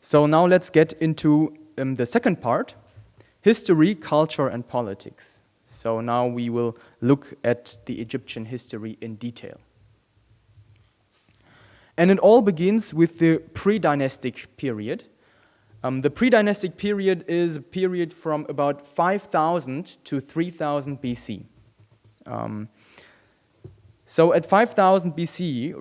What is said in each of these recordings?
So now let's get into the second part, history, culture, and politics. So now we will look at the Egyptian history in detail. And it all begins with the Predynastic period. The Predynastic period is a period from about 5000 to 3000 BC. So at 5000 BC,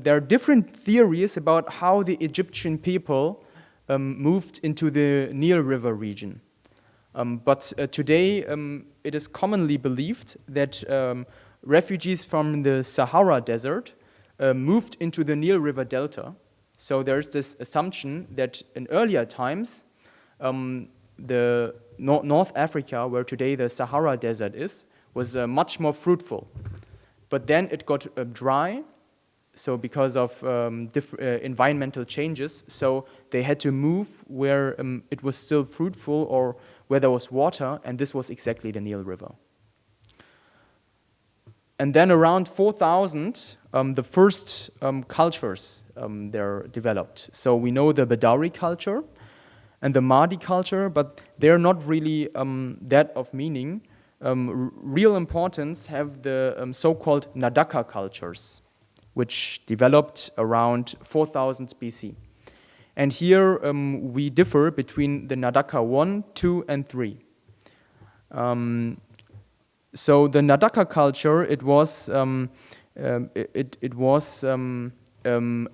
there are different theories about how the Egyptian people moved into the Nile River region. But today, it is commonly believed that refugees from the Sahara Desert moved into the Nile River Delta. So there's this assumption that in earlier times, the North Africa, where today the Sahara Desert is, was much more fruitful. But then it got dry, so because of environmental changes, so they had to move where it was still fruitful or where there was water, and this was exactly the Nile River. And then around 4000, the first cultures they're developed. So we know the Bedawi culture and the Mahdi culture, but they're not really that of meaning. Real importance have the so-called Nadaka cultures, which developed around 4000 BC. And here we differ between the Nadaka 1, 2, and 3. So the Nadaka culture, it was a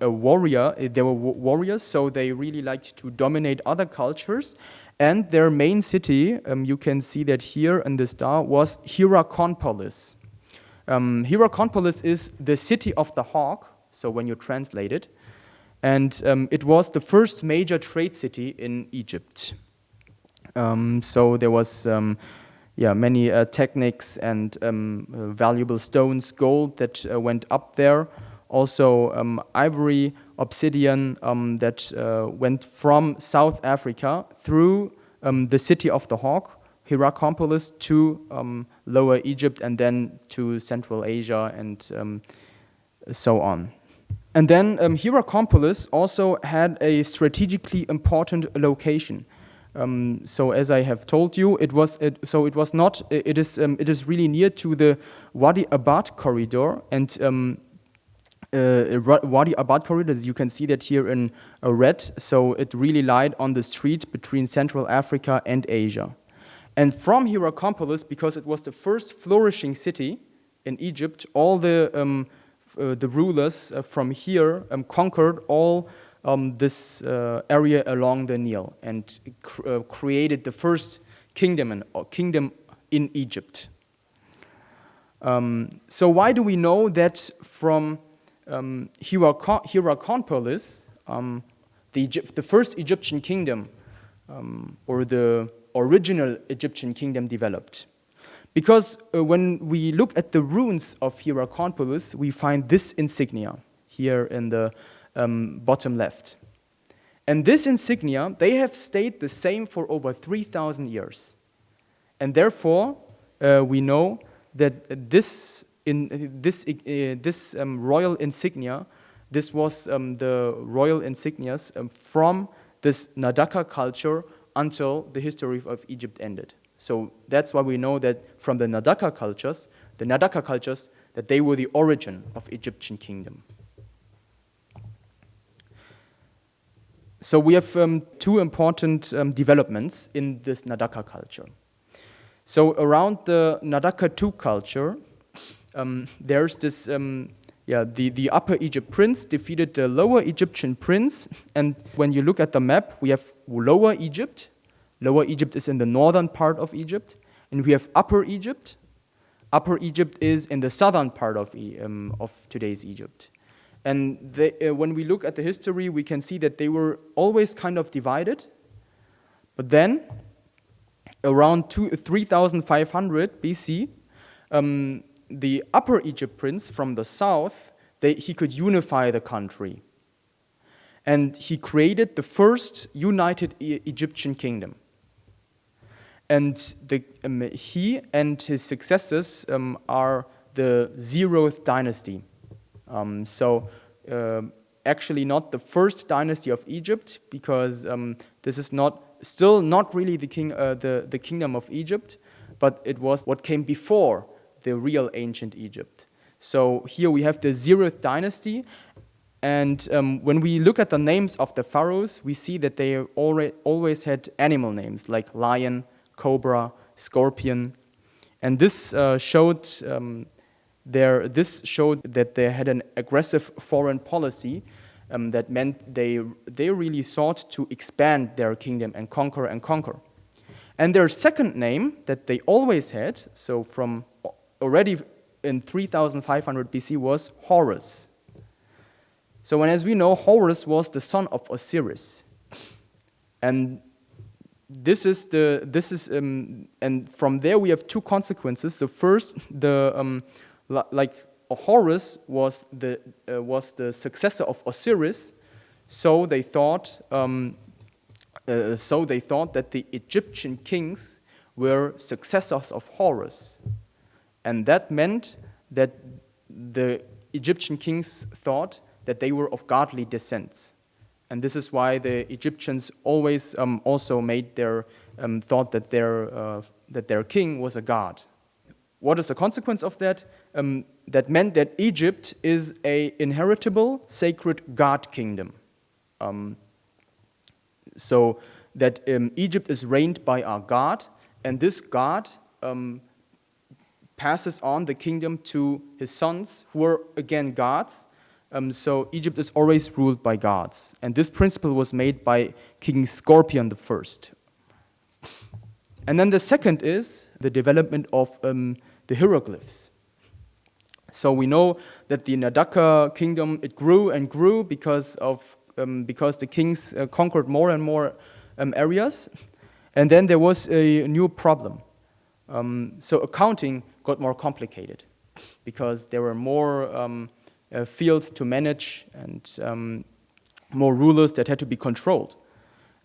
warrior. They were warriors, so they really liked to dominate other cultures. And their main city, you can see that here in the star, was Hierakonpolis. Hierakonpolis is the city of the hawk, so when you translate it. And it was the first major trade city in Egypt. So there was many techniques and valuable stones, gold that went up there. Also ivory, obsidian that went from South Africa through the city of the hawk, Hierakonpolis, to Lower Egypt and then to Central Asia and so on. And then Hierakonpolis also had a strategically important location. So as I have told you, it is really near to the Wadi Abad corridor, and Wadi Abad corridor, you can see that here in red, so it really lied on the street between Central Africa and Asia. And from Hierakonpolis, because it was the first flourishing city in Egypt, all the rulers from here conquered all this area along the Nile and created the first kingdom in Egypt. So why do we know that from Hierakonpolis, the first Egyptian kingdom, or the original Egyptian kingdom, developed? Because when we look at the ruins of Hierakonpolis, we find this insignia here in the bottom left. And this insignia, they have stayed the same for over 3,000 years. And therefore, we know that this royal insignia, this was the royal insignias from this Nadaka culture until the history of Egypt ended. So that's why we know that from the Nadaka cultures, that they were the origin of Egyptian kingdom. So we have two important developments in this Nadaka culture. So around the Nadaka II culture, there's this, the Upper Egypt prince defeated the Lower Egyptian prince, and when you look at the map, we have Lower Egypt. Lower Egypt is in the northern part of Egypt, and we have Upper Egypt. Upper Egypt is in the southern part of today's Egypt. And when we look at the history, we can see that they were always kind of divided. But then, around 3500 BC, the Upper Egypt prince from the south, he could unify the country. And he created the first united Egyptian kingdom. And he and his successors are the 0th dynasty. actually not the first dynasty of Egypt, because this is still not really the kingdom of Egypt, but it was what came before the real ancient Egypt. So here we have the 0th dynasty, and when we look at the names of the pharaohs, we see that they always had animal names like lion, cobra, scorpion, and this showed that they had an aggressive foreign policy. That meant they really sought to expand their kingdom and conquer and conquer. And their second name that they always had, so from already in 3500 BC, was Horus. So, and as we know, Horus was the son of Osiris, and and from there we have two consequences. So first, Horus was the successor of Osiris, so they thought that the Egyptian kings were successors of Horus, and that meant that the Egyptian kings thought that they were of godly descent, and this is why the Egyptians always also made their thought that their king was a god. What is the consequence of that? That meant that Egypt is a inheritable, sacred God kingdom. So that Egypt is reigned by our God, and this God passes on the kingdom to his sons, who are again gods. So Egypt is always ruled by gods, and this principle was made by King Scorpion I. And then the second is the development of the hieroglyphs. So we know that the Nadaka kingdom, it grew and grew because the kings conquered more and more areas, and then there was a new problem. So accounting got more complicated because there were more fields to manage and more rulers that had to be controlled.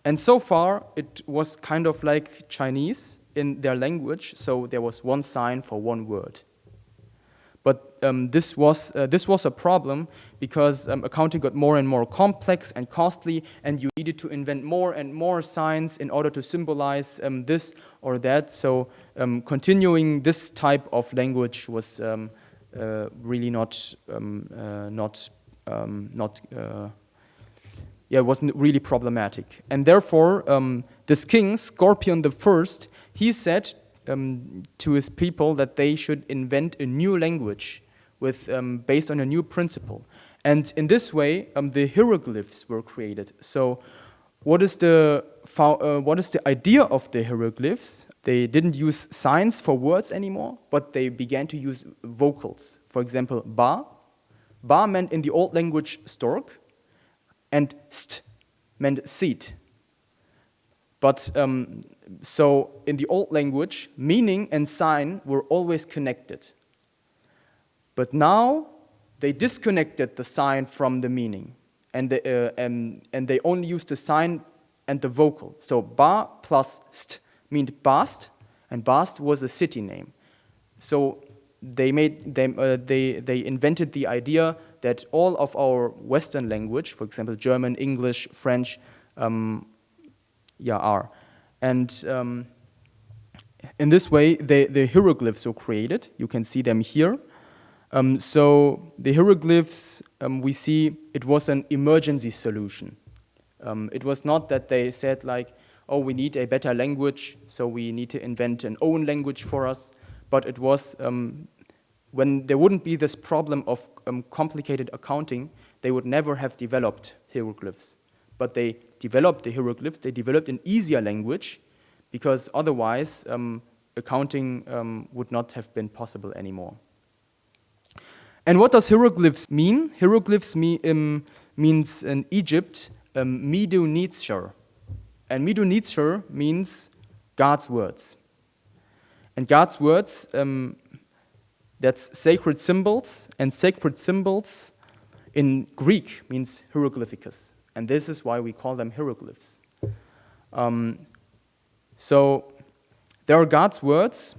And so far, it was kind of like Chinese in their language, so there was one sign for one word. But this was a problem because accounting got more and more complex and costly, and you needed to invent more and more signs in order to symbolize this or that. So continuing this type of language was really wasn't really problematic. And therefore, this king, Scorpion I, he said to his people that they should invent a new language based on a new principle. And in this way, the hieroglyphs were created. So what is the idea of the hieroglyphs? They didn't use signs for words anymore, but they began to use vocals. For example, ba. Ba meant in the old language stork, and st meant seed. But so in the old language, meaning and sign were always connected. But now they disconnected the sign from the meaning, and they only used the sign and the vocal. So ba plus st meant Bast, and Bast was a city name. So they invented the idea that all of our Western language, for example, German, English, French, are. And in this way, the hieroglyphs were created. You can see them here. So the hieroglyphs, we see it was an emergency solution. It was not that they said like, oh, we need a better language, so we need to invent an own language for us. But it was when there wouldn't be this problem of complicated accounting, they would never have developed hieroglyphs. But they developed the hieroglyphs, they developed an easier language, because otherwise accounting would not have been possible anymore. And what does hieroglyphs mean? Hieroglyphs means in Egypt, Midu Nitzshur. And Midu Nitzshur means God's words. And God's words, that's sacred symbols, and sacred symbols in Greek means hieroglyphicus. And this is why we call them hieroglyphs. So there are God's words,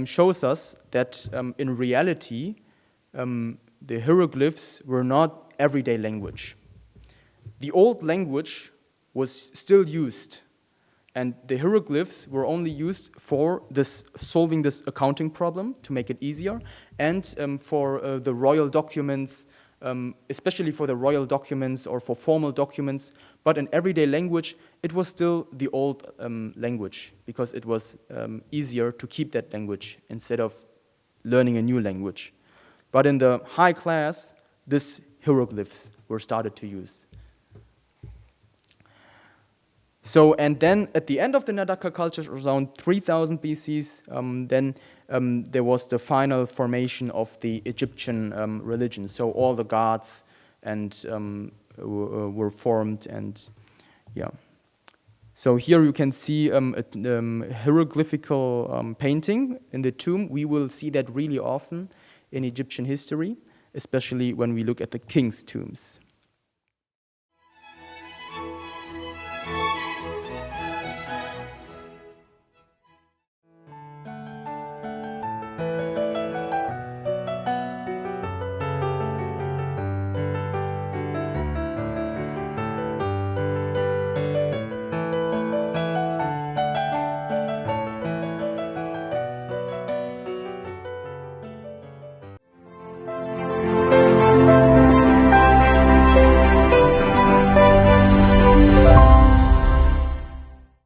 shows us that in reality, the hieroglyphs were not everyday language. The old language was still used, and the hieroglyphs were only used for solving this accounting problem to make it easier, and for the royal documents, especially for the royal documents or for formal documents. But in everyday language, it was still the old language, because it was easier to keep that language instead of learning a new language. But in the high class, these hieroglyphs were started to use. So, and then at the end of the Nadaka culture, around 3000 BCs, then there was the final formation of the Egyptian religion. So all the gods were formed, and yeah. So here you can see a hieroglyphical painting in the tomb. We will see that really often in Egyptian history, especially when we look at the king's tombs.